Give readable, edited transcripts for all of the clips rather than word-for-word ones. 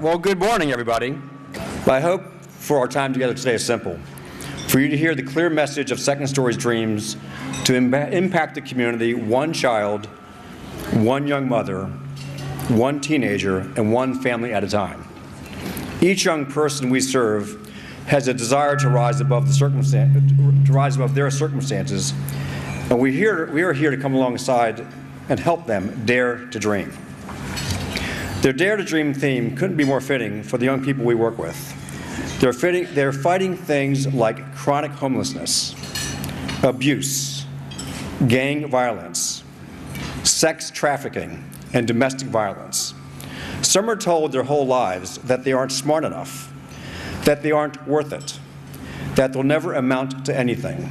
Well, good morning, everybody. My hope for our time together today is simple. For you to hear the clear message of Second Story's dreams to impact the community, one child, one young mother, one teenager, and one family at a time. Each young person we serve has a desire to rise above their circumstances, and we are here to come alongside and help them dare to dream. Their Dare to Dream theme couldn't be more fitting for the young people we work with. They're fighting things like chronic homelessness, abuse, gang violence, sex trafficking, and domestic violence. Some are told their whole lives that they aren't smart enough, that they aren't worth it, that they'll never amount to anything.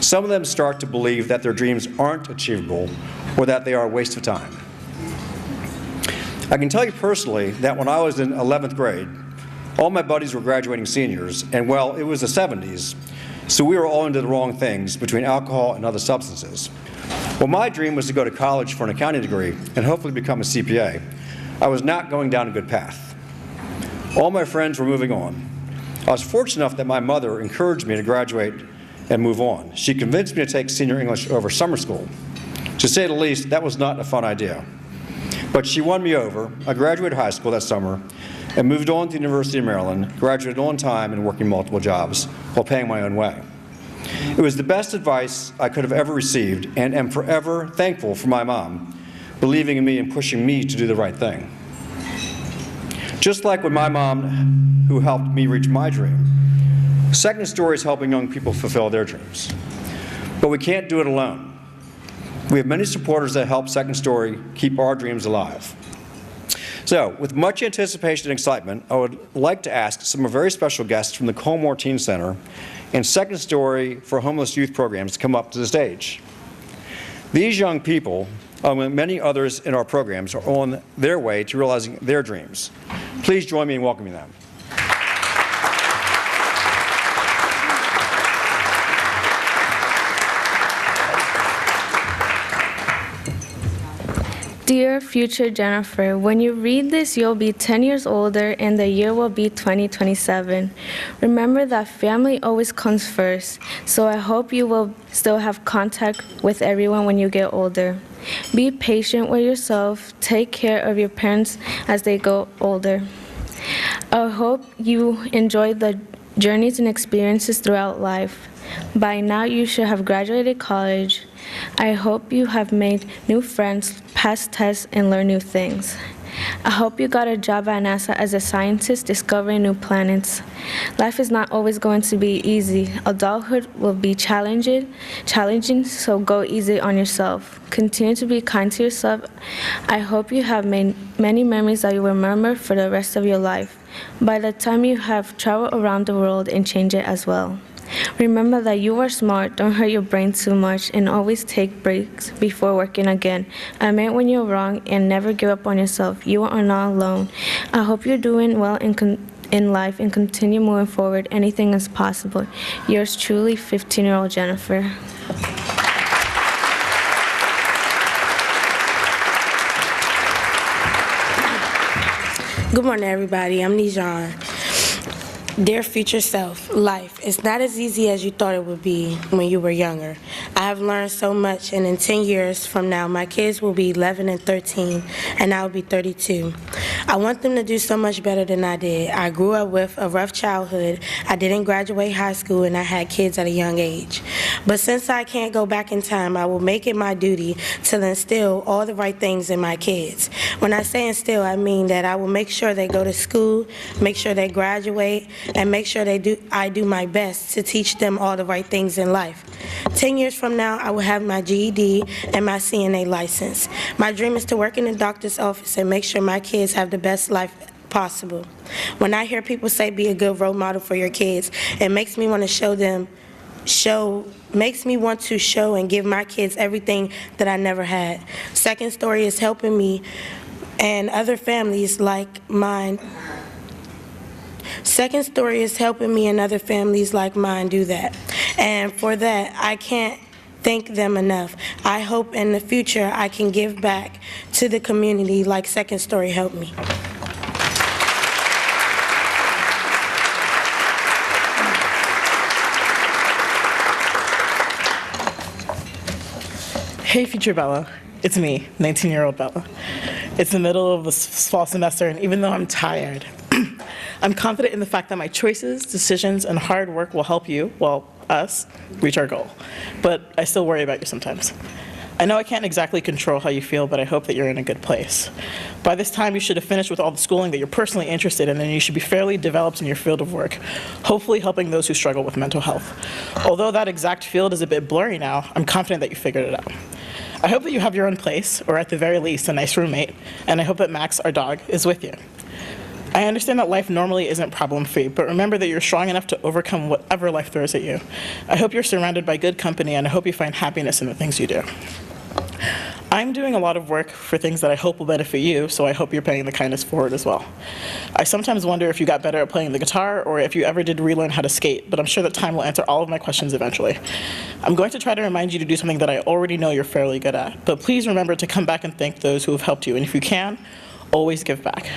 Some of them start to believe that their dreams aren't achievable or that they are a waste of time. I can tell you personally that when I was in 11th grade, all my buddies were graduating seniors, and well, it was the 70s, so we were all into the wrong things between alcohol and other substances. Well, my dream was to go to college for an accounting degree and hopefully become a CPA. I was not going down a good path. All my friends were moving on. I was fortunate enough that my mother encouraged me to graduate and move on. She convinced me to take senior English over summer school. To say the least, that was not a fun idea. But she won me over. I graduated high school that summer and moved on to the University of Maryland, graduated on time and working multiple jobs while paying my own way. It was the best advice I could have ever received, and am forever thankful for my mom believing in me and pushing me to do the right thing. Just like with my mom, who helped me reach my dream, Second Story is helping young people fulfill their dreams. But we can't do it alone. We have many supporters that help Second Story keep our dreams alive. So, with much anticipation and excitement, I would like to ask some very special guests from the Culmore Teen Center and Second Story for Homeless Youth Programs to come up to the stage. These young people, among many others in our programs, are on their way to realizing their dreams. Please join me in welcoming them. Dear future Jennifer, when you read this, you'll be 10 years older and the year will be 2027. Remember that family always comes first, so I hope you will still have contact with everyone when you get older. Be patient with yourself. Take care of your parents as they go older. I hope you enjoy the journeys and experiences throughout life. By now, you should have graduated college. I hope you have made new friends, passed tests, and learned new things. I hope you got a job at NASA as a scientist discovering new planets. Life is not always going to be easy. Adulthood will be challenging, so go easy on yourself. Continue to be kind to yourself. I hope you have made many memories that you will remember for the rest of your life. By the time you have traveled around the world and changed it as well. Remember that you are smart, don't hurt your brain too much, and always take breaks before working again. Admit when you're wrong and never give up on yourself. You are not alone. I hope you're doing well in life and continue moving forward. Anything is possible. Yours truly, 15-year-old Jennifer. Good morning, everybody. I'm Nene. Dear future self, life is not as easy as you thought it would be when you were younger. I have learned so much, and in 10 years from now, my kids will be 11 and 13, and I will be 32. I want them to do so much better than I did. I grew up with a rough childhood. I didn't graduate high school, and I had kids at a young age. But since I can't go back in time, I will make it my duty to instill all the right things in my kids. When I say instill, I mean that I will make sure they go to school, make sure they graduate, and make sure I do my best to teach them all the right things in life. 10 years from now, I will have my GED and my CNA license. My dream is to work in the doctor's office and make sure my kids have the best life possible. When I hear people say be a good role model for your kids, it makes me want to show and give my kids everything that I never had. Second Story is helping me and other families like mine. Second Story is helping me and other families like mine do that. And for that, I can't thank them enough. I hope in the future I can give back to the community like Second Story helped me. Hey, future Bella. It's me, 19-year-old Bella. It's the middle of the fall semester, and even though I'm tired, I'm confident in the fact that my choices, decisions, and hard work will help you, well, us, reach our goal. But I still worry about you sometimes. I know I can't exactly control how you feel, but I hope that you're in a good place. By this time, you should have finished with all the schooling that you're personally interested in, and you should be fairly developed in your field of work, hopefully helping those who struggle with mental health. Although that exact field is a bit blurry now, I'm confident that you figured it out. I hope that you have your own place, or at the very least, a nice roommate, and I hope that Max, our dog, is with you. I understand that life normally isn't problem-free, but remember that you're strong enough to overcome whatever life throws at you. I hope you're surrounded by good company, and I hope you find happiness in the things you do. I'm doing a lot of work for things that I hope will benefit you, so I hope you're paying the kindness forward as well. I sometimes wonder if you got better at playing the guitar or if you ever did relearn how to skate, but I'm sure that time will answer all of my questions eventually. I'm going to try to remind you to do something that I already know you're fairly good at, but please remember to come back and thank those who have helped you, and if you can, always give back.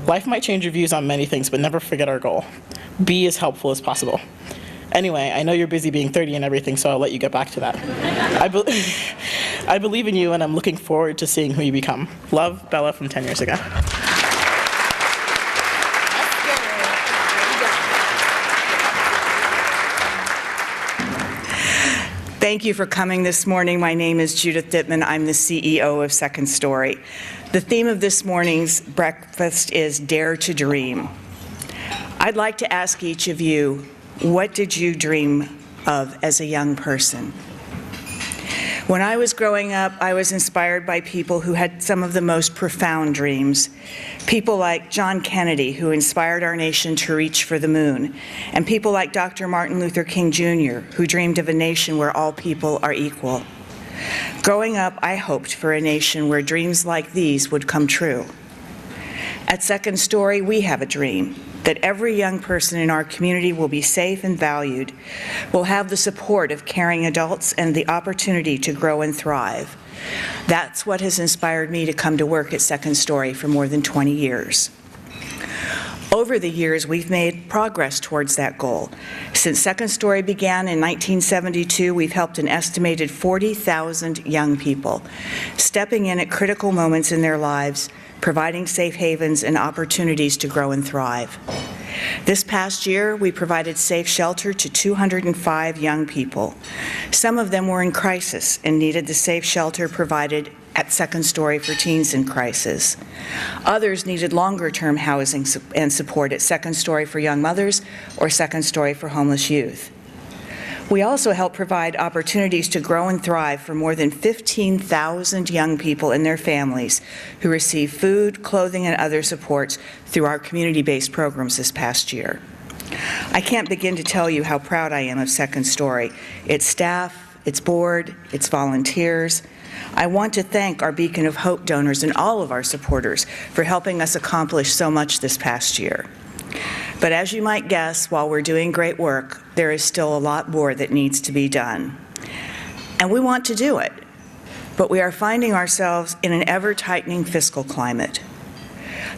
Life might change your views on many things, but never forget our goal. Be as helpful as possible. Anyway, I know you're busy being 30 and everything, so I'll let you get back to that. I believe in you, and I'm looking forward to seeing who you become. Love, Bella from 10 years ago. Thank you for coming this morning. My name is Judith Dittman. I'm the CEO of Second Story. The theme of this morning's breakfast is Dare to Dream. I'd like to ask each of you, what did you dream of as a young person? When I was growing up, I was inspired by people who had some of the most profound dreams. People like John Kennedy, who inspired our nation to reach for the moon, and people like Dr. Martin Luther King Jr., who dreamed of a nation where all people are equal. Growing up, I hoped for a nation where dreams like these would come true. At Second Story, we have a dream that every young person in our community will be safe and valued, will have the support of caring adults and the opportunity to grow and thrive. That's what has inspired me to come to work at Second Story for more than 20 years. Over the years, we've made progress towards that goal. Since Second Story began in 1972, we've helped an estimated 40,000 young people, stepping in at critical moments in their lives, providing safe havens and opportunities to grow and thrive. This past year, we provided safe shelter to 205 young people. Some of them were in crisis and needed the safe shelter provided at Second Story for teens in crisis. Others needed longer-term housing and support at Second Story for young mothers or Second Story for homeless youth. We also help provide opportunities to grow and thrive for more than 15,000 young people and their families who receive food, clothing, and other supports through our community-based programs this past year. I can't begin to tell you how proud I am of Second Story, its staff, its board, its volunteers. I want to thank our Beacon of Hope donors and all of our supporters for helping us accomplish so much this past year. But as you might guess, while we're doing great work, there is still a lot more that needs to be done. And we want to do it, but we are finding ourselves in an ever-tightening fiscal climate.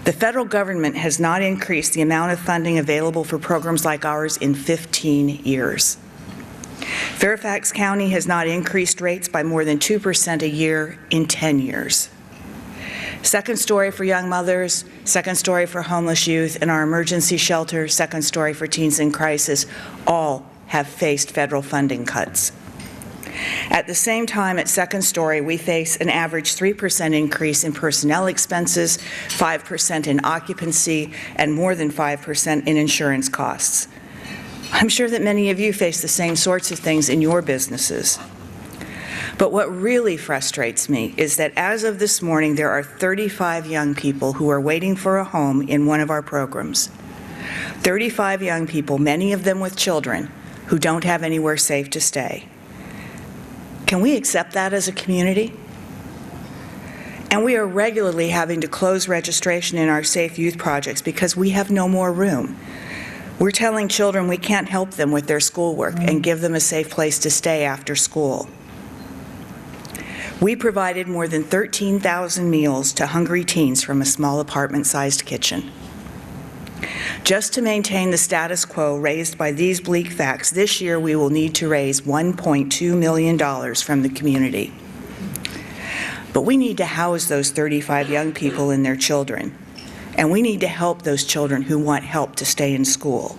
The federal government has not increased the amount of funding available for programs like ours in 15 years. Fairfax County has not increased rates by more than 2% a year in 10 years. Second Story for young mothers, Second Story for homeless youth, and our emergency shelter, Second Story for teens in crisis, all have faced federal funding cuts. At the same time, at Second Story, we face an average 3% increase in personnel expenses, 5% in occupancy, and more than 5% in insurance costs. I'm sure that many of you face the same sorts of things in your businesses. But what really frustrates me is that as of this morning, there are 35 young people who are waiting for a home in one of our programs. 35 young people, many of them with children, who don't have anywhere safe to stay. Can we accept that as a community? And we are regularly having to close registration in our Safe Youth projects because we have no more room. We're telling children we can't help them with their schoolwork and give them a safe place to stay after school. We provided more than 13,000 meals to hungry teens from a small apartment-sized kitchen. Just to maintain the status quo raised by these bleak facts, this year we will need to raise $1.2 million from the community. But we need to house those 35 young people and their children. And we need to help those children who want help to stay in school.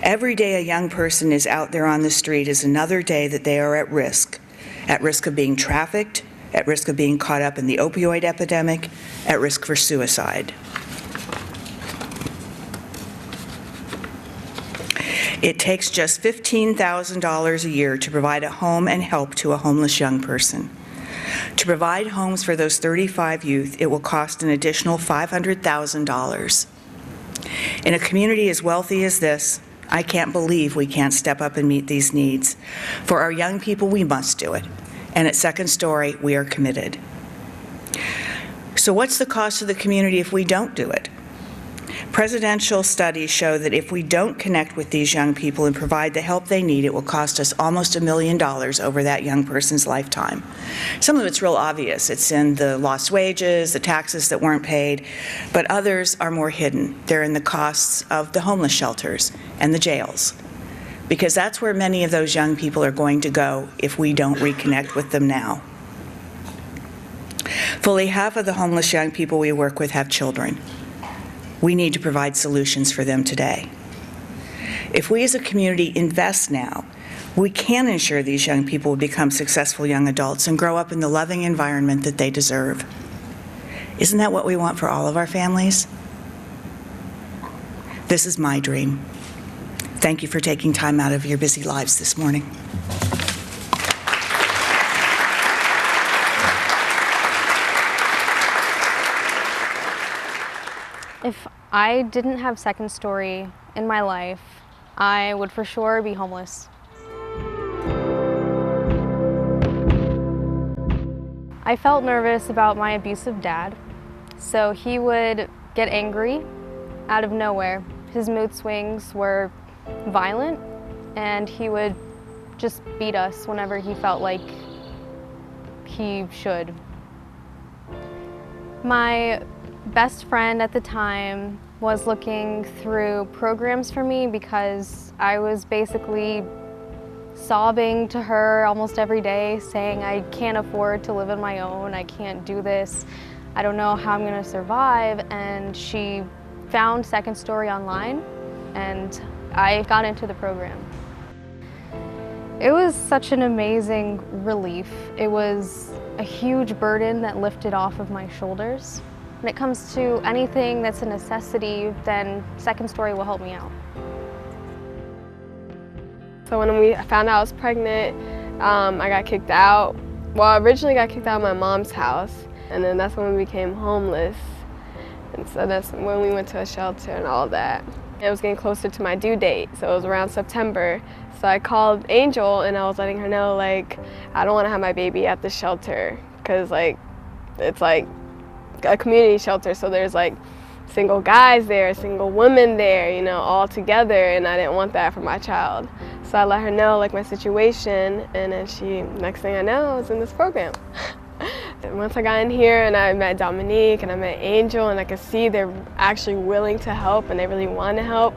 Every day a young person is out there on the street is another day that they are at risk of being trafficked, at risk of being caught up in the opioid epidemic, at risk for suicide. It takes just $15,000 a year to provide a home and help to a homeless young person. To provide homes for those 35 youth, it will cost an additional $500,000. In a community as wealthy as this, I can't believe we can't step up and meet these needs. For our young people, we must do it. And at Second Story, we are committed. So what's the cost to the community if we don't do it? Presidential studies show that if we don't connect with these young people and provide the help they need, it will cost us almost $1 million over that young person's lifetime. Some of it's real obvious. It's in the lost wages, the taxes that weren't paid, but others are more hidden. They're in the costs of the homeless shelters and the jails, because that's where many of those young people are going to go if we don't reconnect with them now. Fully half of the homeless young people we work with have children. We need to provide solutions for them today. If we as a community invest now, we can ensure these young people will become successful young adults and grow up in the loving environment that they deserve. Isn't that what we want for all of our families? This is my dream. Thank you for taking time out of your busy lives this morning. If I didn't have Second Story in my life, I would for sure be homeless. I felt nervous about my abusive dad, so he would get angry out of nowhere. His mood swings were violent, and he would just beat us whenever he felt like he should. My best friend at the time was looking through programs for me because I was basically sobbing to her almost every day, saying I can't afford to live on my own, I can't do this, I don't know how I'm going to survive. And she found Second Story online, and I got into the program. It was such an amazing relief. It was a huge burden that lifted off of my shoulders. When it comes to anything that's a necessity, then Second Story will help me out. So when we found out I was pregnant, I got kicked out. Well, I originally got kicked out of my mom's house, and then that's when we became homeless. And so that's when we went to a shelter and all that. It was getting closer to my due date, so it was around September. So I called Angel and I was letting her know, like, I don't want to have my baby at the shelter, because like, it's like a community shelter, so there's like single guys there, single women there, you know, all together, and I didn't want that for my child. So I let her know like my situation, and then she, next thing I know, I was in this program. And once I got in here and I met Dominique and I met Angel, and I could see they're actually willing to help and they really want to help,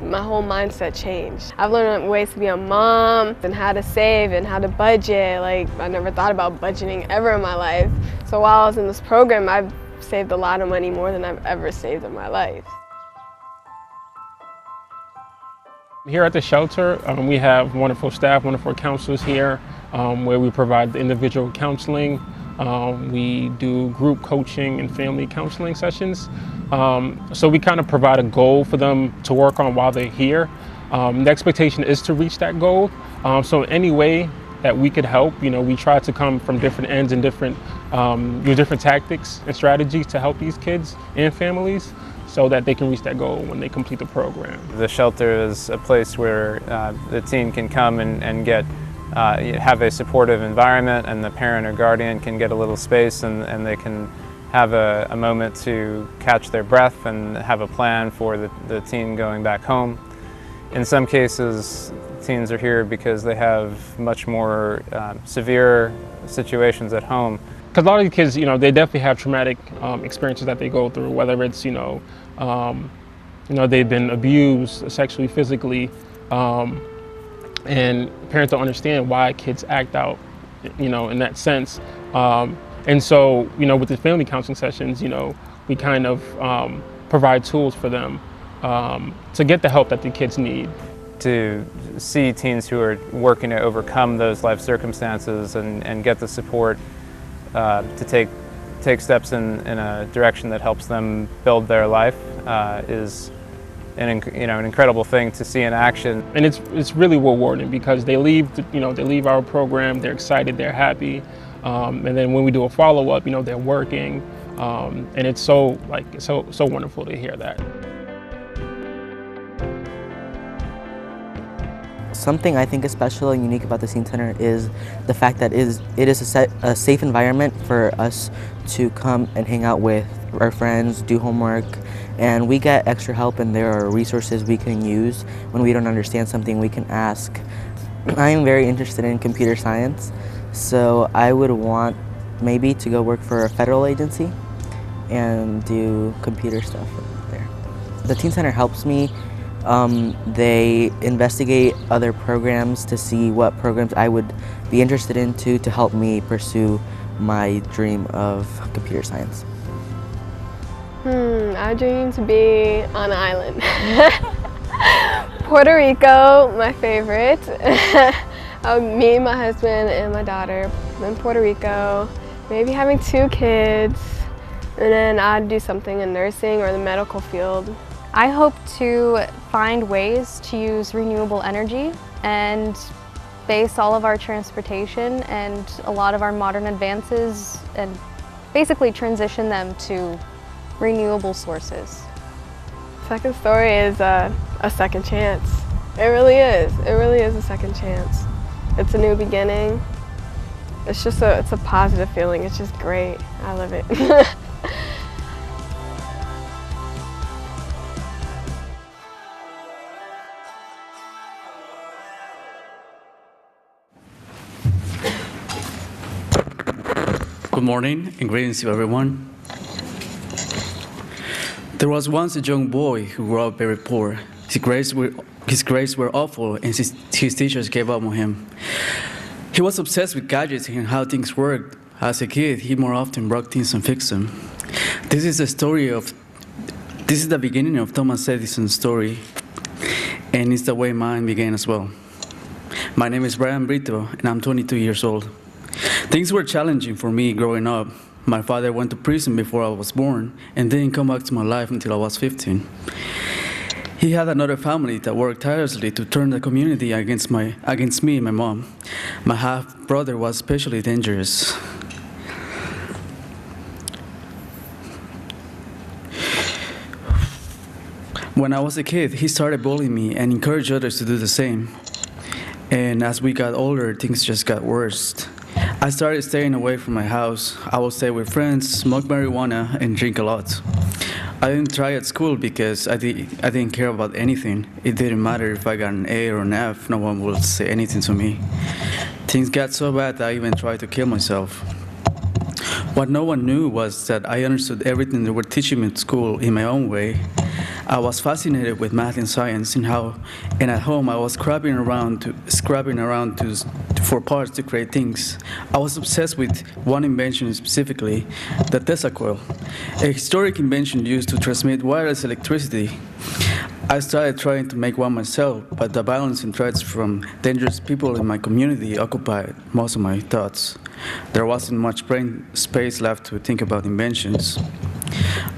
my whole mindset changed. I've learned ways to be a mom and how to save and how to budget. Like, I never thought about budgeting ever in my life. So while I was in this program, I've saved a lot of money, more than I've ever saved in my life. Here at the shelter, we have wonderful staff, wonderful counselors here, where we provide individual counseling. We do group coaching and family counseling sessions. So we kind of provide a goal for them to work on while they're here. The expectation is to reach that goal. So any way that we could help, you know, we try to come from different ends and use different tactics and strategies to help these kids and families so that they can reach that goal when they complete the program. The shelter is a place where the teen can come and get have a supportive environment, and the parent or guardian can get a little space, and they can have a moment to catch their breath and have a plan for the teen going back home. In some cases, teens are here because they have much more severe situations at home. Because a lot of these kids, you know, they definitely have traumatic experiences that they go through, whether it's, they've been abused sexually, physically, and parents don't understand why kids act out, you know, in that sense. And so, with the family counseling sessions, we kind of provide tools for them to get the help that the kids need. To see teens who are working to overcome those life circumstances and get the support to take steps in a direction that helps them build their life is an incredible thing to see in action. And it's really rewarding because they leave our program, they're excited, they're happy, and then when we do a follow-up, they're working, and it's so wonderful to hear that. Something I think is special and unique about the Sceond Center is the fact that it is a safe environment for us to come and hang out with our friends, do homework, and we get extra help, and there are resources we can use when we don't understand something. We can ask. I am very interested in computer science, so I would want maybe to go work for a federal agency and do computer stuff there. The Teen Center helps me. They investigate other programs to see what programs I would be interested in to help me pursue my dream of computer science. I dream to be on an island. Puerto Rico, my favorite. Me, my husband, and my daughter in Puerto Rico. Maybe having 2 kids, and then I'd do something in nursing or the medical field. I hope to find ways to use renewable energy and base all of our transportation and a lot of our modern advances and basically transition them to renewable sources. Second Story is a second chance. It really is. It really is a second chance. It's a new beginning. It's a positive feeling. It's just great. I love it. Good morning and greetings to everyone. There was once a young boy who grew up very poor. His grades were awful and his teachers gave up on him. He was obsessed with gadgets and how things worked. As a kid, he more often broke things and fixed them. This is the beginning of Thomas Edison's story, and it's the way mine began as well. My name is Brito, and I'm 22 years old. Things were challenging for me growing up. My father went to prison before I was born and didn't come back to my life until I was 15. He had another family that worked tirelessly to turn the community against me and my mom. My half-brother was especially dangerous. When I was a kid, he started bullying me and encouraged others to do the same. And as we got older, things just got worse. I started staying away from my house. I would stay with friends, smoke marijuana, and drink a lot. I didn't try at school because I didn't care about anything. It didn't matter if I got an A or an F, no one would say anything to me. Things got so bad that I even tried to kill myself. What no one knew was that I understood everything they were teaching me at school in my own way. I was fascinated with math and science and at home I was scrapping around for parts to create things. I was obsessed with one invention specifically, the Tesla coil, a historic invention used to transmit wireless electricity. I started trying to make one myself, but the violence and threats from dangerous people in my community occupied most of my thoughts. There wasn't much brain space left to think about inventions.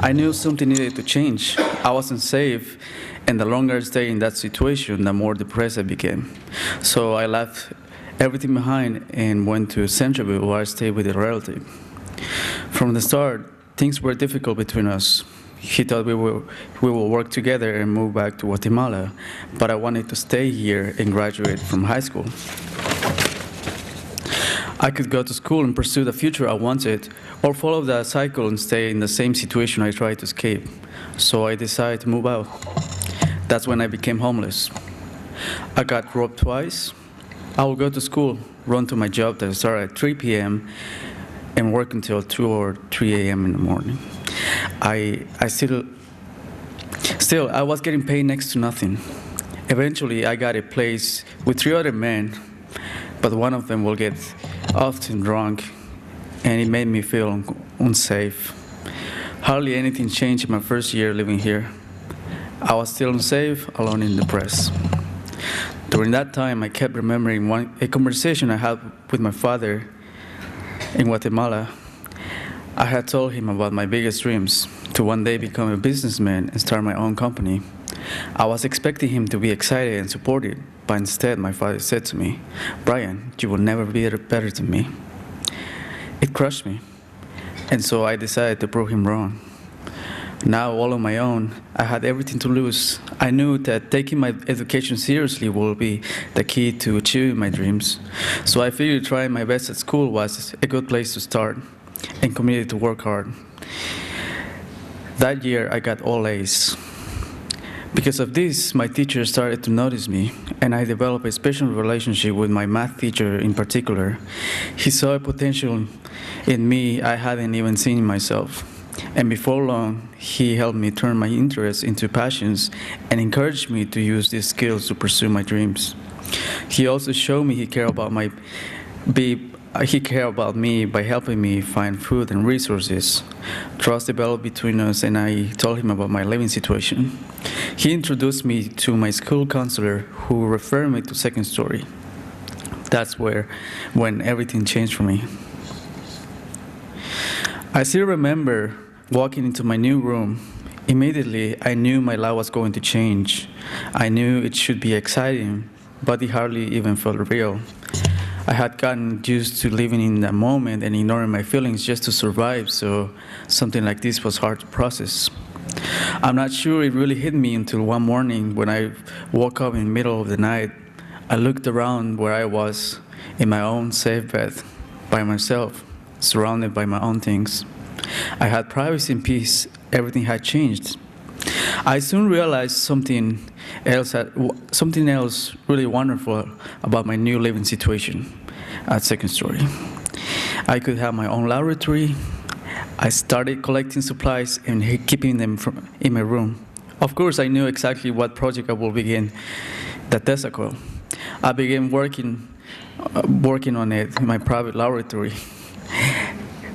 I knew something needed to change. I wasn't safe, and the longer I stayed in that situation, the more depressed I became. So I left everything behind and went to Centralville, where I stayed with a relative. From the start, things were difficult between us. He thought we will work together and move back to Guatemala, but I wanted to stay here and graduate from high school. I could go to school and pursue the future I wanted, or follow the cycle and stay in the same situation I tried to escape. So I decided to move out. That's when I became homeless. I got robbed twice. I would go to school, run to my job that started at 3 p.m. and work until 2 or 3 a.m. in the morning. I was getting paid next to nothing. Eventually, I got a place with 3 other men, but one of them will get often drunk and it made me feel unsafe. Hardly anything changed in my first year living here. I was still unsafe, alone, and depressed. During that time, I kept remembering a conversation I had with my father in Guatemala. I had told him about my biggest dreams, to one day become a businessman and start my own company. I was expecting him to be excited and supportive, but instead my father said to me, "Brayan, you will never be better than me." It crushed me, and so I decided to prove him wrong. Now, all on my own, I had everything to lose. I knew that taking my education seriously will be the key to achieving my dreams. So I figured trying my best at school was a good place to start, and committed to work hard. That year, I got all A's. Because of this, my teacher started to notice me, and I developed a special relationship with my math teacher in particular. He saw a potential in me I hadn't even seen in myself. And before long, he helped me turn my interests into passions and encouraged me to use these skills to pursue my dreams. He also showed me he cared about me by helping me find food and resources. Trust developed between us, and I told him about my living situation. He introduced me to my school counselor, who referred me to Second Story. That's when everything changed for me. I still remember walking into my new room. Immediately, I knew my life was going to change. I knew it should be exciting, but it hardly even felt real. I had gotten used to living in that moment and ignoring my feelings just to survive, so something like this was hard to process. I'm not sure it really hit me until one morning when I woke up in the middle of the night. I looked around where I was, in my own safe bed, by myself, surrounded by my own things. I had privacy and peace. Everything had changed. I soon realized something else really wonderful about my new living situation at Second Story. I could have my own laboratory. I started collecting supplies and keeping them in my room. Of course, I knew exactly what project I will begin, the Tesla coil. I began working on it in my private laboratory.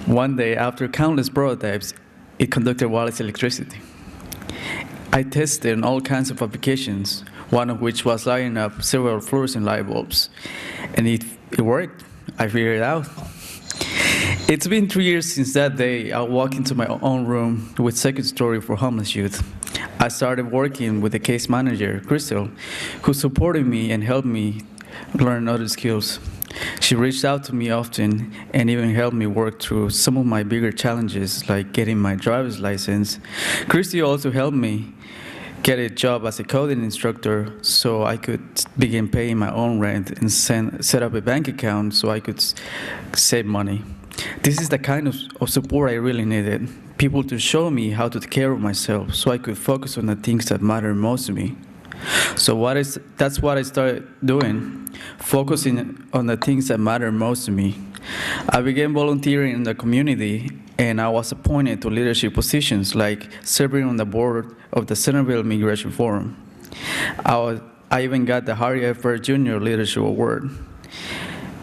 One day, after countless prototypes, it conducted wireless electricity. I tested all kinds of applications, one of which was lighting up several fluorescent light bulbs, and it worked. I figured it out. It's been 3 years since that day. I walked into my own room with Second Story for homeless youth. I started working with the case manager, Crystal, who supported me and helped me learn other skills. She reached out to me often and even helped me work through some of my bigger challenges, like getting my driver's license. Christy also helped me get a job as a coding instructor so I could begin paying my own rent and set up a bank account so I could save money. This is the kind of support I really needed. People to show me how to take care of myself so I could focus on the things that matter most to me. So that's what I started doing, focusing on the things that matter most to me. I began volunteering in the community, and I was appointed to leadership positions like serving on the board of the Centerville Immigration Forum. I even got the Harry F. Jr. Leadership Award,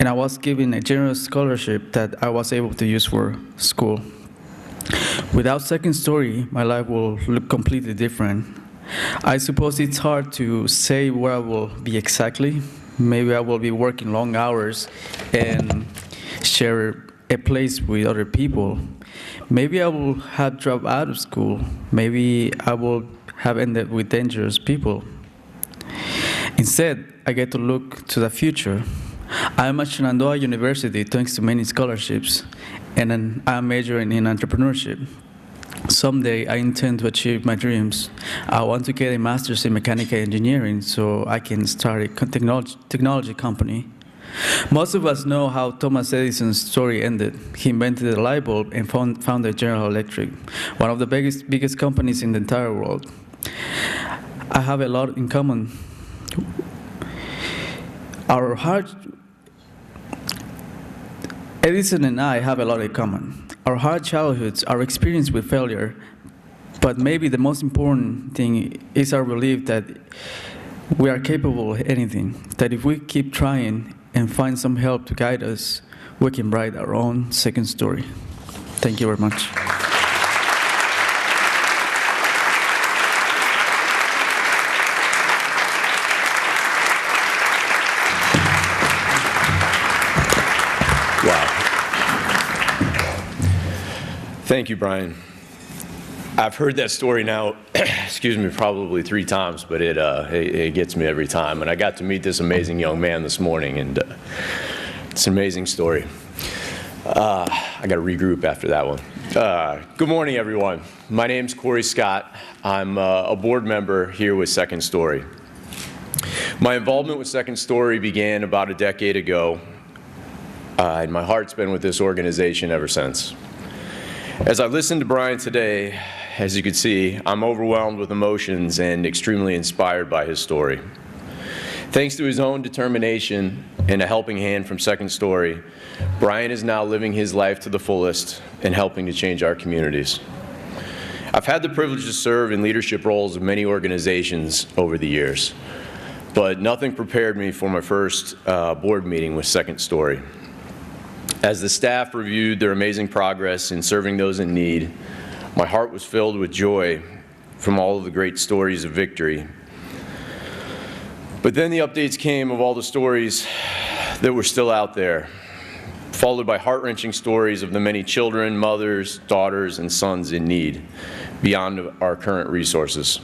and I was given a generous scholarship that I was able to use for school. Without Second Story, my life will look completely different. I suppose it's hard to say where I will be exactly. Maybe I will be working long hours and share a place with other people. Maybe I will have dropped out of school. Maybe I will have ended with dangerous people. Instead, I get to look to the future. I am at Shenandoah University thanks to many scholarships, and I'm majoring in entrepreneurship. Someday, I intend to achieve my dreams. I want to get a master's in mechanical engineering so I can start a technology company. Most of us know how Thomas Edison's story ended. He invented the light bulb and founded General Electric, one of the biggest companies in the entire world. I have a lot in common. Edison and I have a lot in common. Our hard childhoods, our experience with failure, but maybe the most important thing is our belief that we are capable of anything, that if we keep trying and find some help to guide us, we can write our own second story. Thank you very much. Wow. Thank you, Brayan. I've heard that story now, excuse me, probably 3 times, but it gets me every time. And I got to meet this amazing young man this morning, and it's an amazing story. I got to regroup after that one. Good morning, everyone. My name's Cory Scott. I'm a board member here with Second Story. My involvement with Second Story began about a decade ago, and my heart's been with this organization ever since. As I listened to Brayan today, as you can see, I'm overwhelmed with emotions and extremely inspired by his story. Thanks to his own determination and a helping hand from Second Story, Brayan is now living his life to the fullest and helping to change our communities. I've had the privilege to serve in leadership roles of many organizations over the years, but nothing prepared me for my first board meeting with Second Story. As the staff reviewed their amazing progress in serving those in need, my heart was filled with joy from all of the great stories of victory. But then the updates came of all the stories that were still out there, followed by heart-wrenching stories of the many children, mothers, daughters, and sons in need beyond our current resources.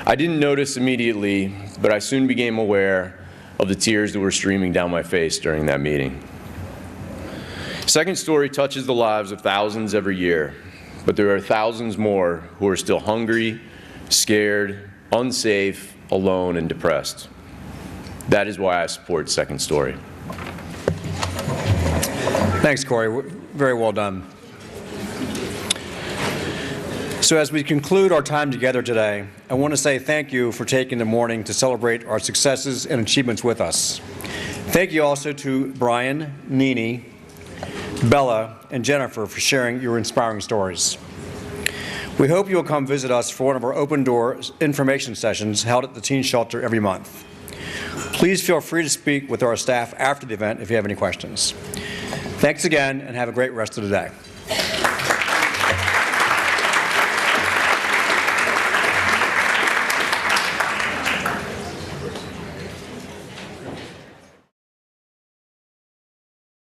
I didn't notice immediately, but I soon became aware of the tears that were streaming down my face during that meeting. Second Story touches the lives of thousands every year, but there are thousands more who are still hungry, scared, unsafe, alone, and depressed. That is why I support Second Story. Thanks, Cory. Very well done. So as we conclude our time together today, I want to say thank you for taking the morning to celebrate our successes and achievements with us. Thank you also to Brayan, Nene, Bella, and Jennifer for sharing your inspiring stories. We hope you'll come visit us for one of our open door information sessions held at the teen shelter every month. Please feel free to speak with our staff after the event if you have any questions. Thanks again, and have a great rest of the day.